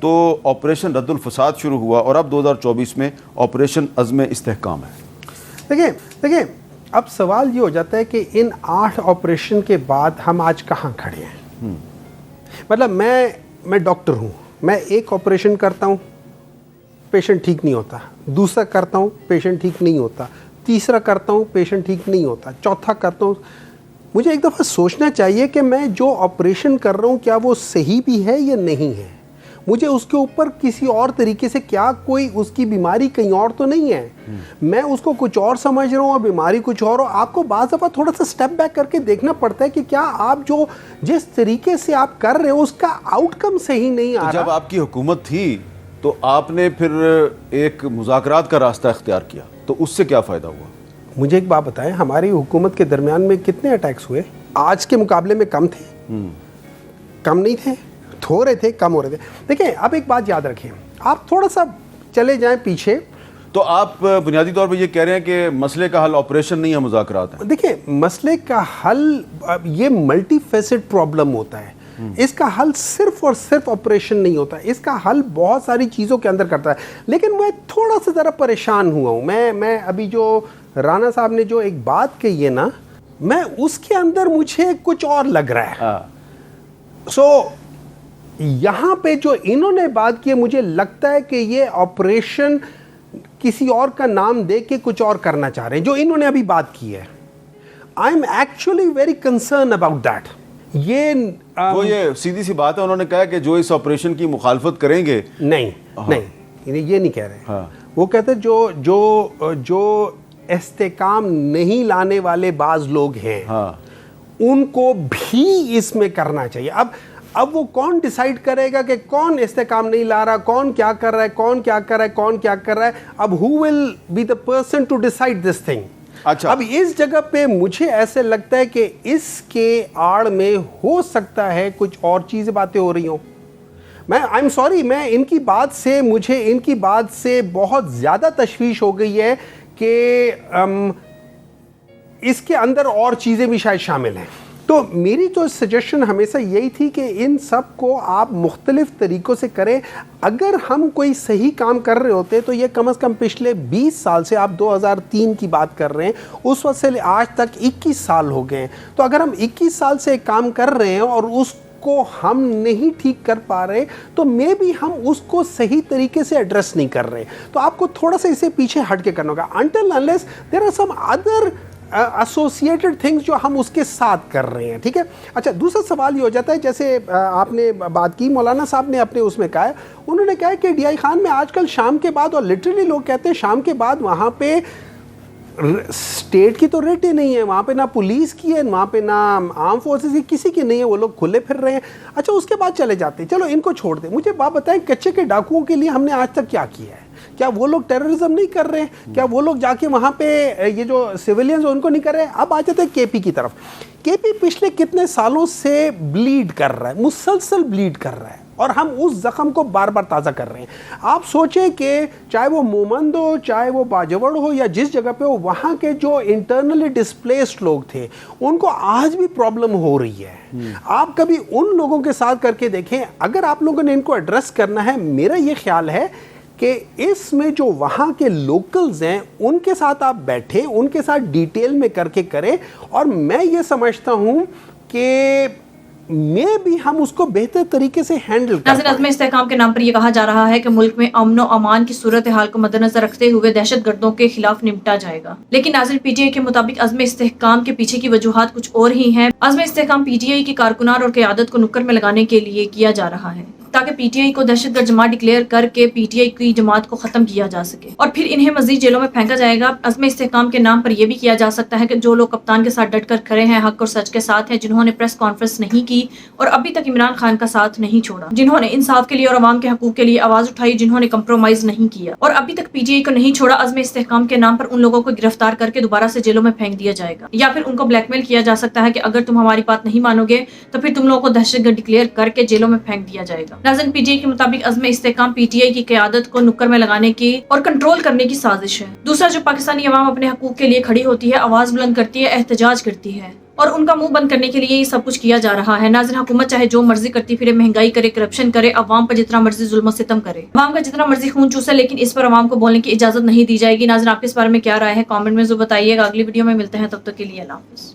تو آپریشن رد الفساد شروع ہوا اور اب 2024 میں آپریشن عزم استحکام ہے. دیکھیں اب سوال یہ ہو جاتا ہے کہ ان 8 آپریشن کے بعد ہم آج کہاں کھڑے ہیں. مطلب میں ڈاکٹر ہوں, میں ایک آپریشن کرتا ہوں, پیشنٹ ٹھیک نہیں ہوتا, دوسرا کرتا ہوں, پیشنٹ ٹھیک نہیں ہوتا, تیسرا کرتا ہوں, پیشنٹ ٹھیک نہیں ہوتا, چوتھا کرتا ہوں. مجھے ایک دفعہ سوچنا چاہیے کہ میں جو آپریشن کر رہا ہوں کیا وہ صحیح بھی ہے یا نہیں ہے. مجھے اس کے اوپر کسی اور طریقے سے کیا کوئی اس کی بیماری کہیں اور تو نہیں ہے, میں اس کو کچھ اور سمجھ رہا ہوں اور بیماری کچھ اور ہو. آپ کو بعض دفعہ تھوڑا سا سٹیپ بیک کر کے دیکھنا پڑتا ہے کہ کیا آپ جو جس طریقے سے آپ کر رہے ہو اس کا آؤٹ کم صحیح نہیں آ رہا. جب آپ کی حکومت تھی تو آپ نے پھر ایک مذاکرات کا راستہ اختیار کیا, تو اس سے کیا فائدہ ہوا؟ مجھے ایک بات بتائیں, ہماری حکومت کے درمیان میں کتنے اٹیکس ہوئے؟ آج کے مقابلے میں کم تھے؟ کم نہیں تھے, ہو رہے تھے, کم ہو رہے تھے. دیکھیں اب ایک بات یاد رکھیں, آپ تھوڑا سا چلے جائیں پیچھے. تو آپ بنیادی طور پہ یہ کہہ رہے ہیں کہ مسئلے کا حل آپریشن نہیں ہے, مذاکرات ہیں. دیکھیں مسئلے کا حل یہ ملٹی فیسڈ پرابلم ہوتا ہے, اس کا حل صرف اور صرف آپریشن نہیں ہوتا, اس کا حل بہت ساری چیزوں کے اندر کرتا ہے. لیکن میں تھوڑا سا ذرا پریشان ہوا ہوں. میں ابھی جو رانا صاحب نے جو ایک بات کہی ہے نا, میں اس کے اندر مجھے کچھ اور لگ رہا ہے. سو یہاں پہ جو انہوں نے بات کی, مجھے لگتا ہے کہ یہ آپریشن کسی اور کا نام دے کے کچھ اور کرنا چاہ رہے ہیں جو انہوں نے ابھی بات کی ہے. I am actually very concern about that. یہ سیدھی سی بات ہے, انہوں نے کہا کہ جو اس آپریشن کی مخالفت کریں گے. نہیں یہ نہیں کہہ رہے. وہ کہتے جو استحکام نہیں لانے والے بعض لوگ ہیں ان کو بھی اس میں کرنا چاہیے. اب وہ کون ڈیسائیڈ کرے گا کہ کون استحکام نہیں لا رہا, کون کیا کر رہا ہے, کون کیا کر رہا ہے, کون کیا کر رہا ہے. اب who will be the person to decide this thing. اچھا, اب اس جگہ پہ مجھے ایسے لگتا ہے کہ اس کے آڑ میں ہو سکتا ہے کچھ اور چیزیں باتیں ہو رہی ہوں. میں آئی ایم سوری, میں ان کی بات سے بہت زیادہ تشویش ہو گئی ہے کہ اس کے اندر اور چیزیں بھی شاید شامل ہیں. تو میری تو سجیشن ہمیشہ یہی تھی کہ ان سب کو آپ مختلف طریقوں سے کریں. اگر ہم کوئی صحیح کام کر رہے ہوتے تو یہ کم از کم پچھلے 20 سال سے, آپ 2003 کی بات کر رہے ہیں, اس وقت سے آج تک 21 سال ہو گئے ہیں. تو اگر ہم 21 سال سے ایک کام کر رہے ہیں اور اس کو ہم نہیں ٹھیک کر پا رہے تو مے بی ہم اس کو صحیح طریقے سے ایڈریس نہیں کر رہے. تو آپ کو تھوڑا سا اسے پیچھے ہٹ کے کرنا ہوگا. until unless there are some other associated things جو ہم اس کے ساتھ کر رہے ہیں. ٹھیک ہے. اچھا, دوسرا سوال یہ ہو جاتا ہے, جیسے آپ نے بات کی, مولانا صاحب نے اپنے اس میں کہا ہے, انہوں نے کہا کہ ڈی آئی خان میں آج کل شام کے بعد, اور لٹرلی لوگ کہتے ہیں شام کے بعد وہاں پہ اسٹیٹ کی تو ریٹ ہی نہیں ہے, وہاں پہ نہ پولیس کی ہے, وہاں پہ نہ آرم فورسز کی, کسی کی نہیں ہے, وہ لوگ کھلے پھر رہے ہیں. اچھا, اس کے بعد چلے جاتے ہیں, چلو ان کو چھوڑ دیں. مجھے بات بتائیں, کچے کے ڈاکوؤں کے لیے ہم نے آج تک کیا کیا ہے؟ کیا وہ لوگ ٹیررزم نہیں کر رہے ہیں؟ کیا وہ لوگ جا کے وہاں پہ یہ جو سویلینز ان کو نہیں کر رہے؟ اب آ جاتے ہیں کے پی کی طرف. کے پی پچھلے کتنے سالوں سے بلیڈ کر رہا ہے, مسلسل بلیڈ کر رہا ہے, اور ہم اس زخم کو بار بار تازہ کر رہے ہیں. آپ سوچیں کہ چاہے وہ مومند ہو, چاہے وہ باجوڑ ہو, یا جس جگہ پہ ہو, وہاں کے جو انٹرنلی ڈسپلیسڈ لوگ تھے ان کو آج بھی پرابلم ہو رہی ہے. آپ کبھی ان لوگوں کے ساتھ کر کے دیکھیں, اگر آپ لوگوں نے ان کو ایڈریس کرنا ہے, میرا یہ خیال ہے کہ اس میں جو وہاں کے لوکلز ہیں ان کے ساتھ آپ بیٹھیں, ان کے ساتھ ڈیٹیل میں کر کے کریں, اور میں یہ سمجھتا ہوں کہ میں بھی ہم اس کو بہتر طریقے سے ہینڈل کریں. ناظرین, عزم استحکام کے نام پر یہ کہا جا رہا ہے کہ ملک میں امن و امان کی صورتحال کو مد نظر رکھتے ہوئے دہشت گردوں کے خلاف نمٹا جائے گا. لیکن ناظرین, پی ٹی آئی کے مطابق عزم استحکام کے پیچھے کی وجوہات کچھ اور ہی ہیں. عزم استحکام پی ٹی آئی کی کارکنان اور قیادت کو نکر میں لگانے کے لیے کیا جا رہا ہے تاکہ پی ٹی آئی کو دہشت گرد جماعت ڈکلیئر کر کے پی ٹی آئی کی جماعت کو ختم کیا جا سکے, اور پھر انہیں مزید جیلوں میں پھینکا جائے گا. عزم استحکام کے نام پر یہ بھی کیا جا سکتا ہے کہ جو لوگ کپتان کے ساتھ ڈٹ کر کھڑے ہیں, حق اور سچ کے ساتھ ہیں, جنہوں نے پریس کانفرنس نہیں کی اور ابھی تک عمران خان کا ساتھ نہیں چھوڑا, جنہوں نے انصاف کے لیے اور عوام کے حقوق کے لیے آواز اٹھائی, جنہوں نے کمپرومائز نہیں کیا اور ابھی تک پی ٹی آئی کو نہیں چھوڑا, عزم استحکام کے نام پر ان لوگوں کو گرفتار کر کے دوبارہ سے جیلوں میں پھینک دیا جائے گا. یا پھر ان کو بلیک میل کیا جا سکتا ہے کہ اگر تم ہماری بات نہیں مانو گے تو پھر تم لوگوں کو دہشت گرد ڈکلیئر کر کے جیلوں میں پھینک دیا جائے گا. ناظرین, پی ٹی آئی کے مطابق عزم استحکام پی ٹی آئی کی قیادت کو نکر میں لگانے کی اور کنٹرول کرنے کی سازش ہے. دوسرا, جو پاکستانی عوام اپنے حقوق کے لیے کھڑی ہوتی ہے, آواز بلند کرتی ہے, احتجاج کرتی ہے, اور ان کا منہ بند کرنے کے لیے یہ سب کچھ کیا جا رہا ہے. ناظرین، حکومت چاہے جو مرضی کرتی پھرے، مہنگائی کرے، کرپشن کرے، عوام پر جتنا مرضی ظلم و ستم کرے، عوام کا جتنا مرضی خون چوسے، لیکن اس پر عوام کو بولنے کی اجازت نہیں دی جائے گی. ناظرین، آپ کے اس بارے میں کیا رائے ہے؟ کامنٹ میں ضرور بتائیے گا. اگلی ویڈیو میں ملتے ہیں، تب تک کے لیے اللہ حافظ.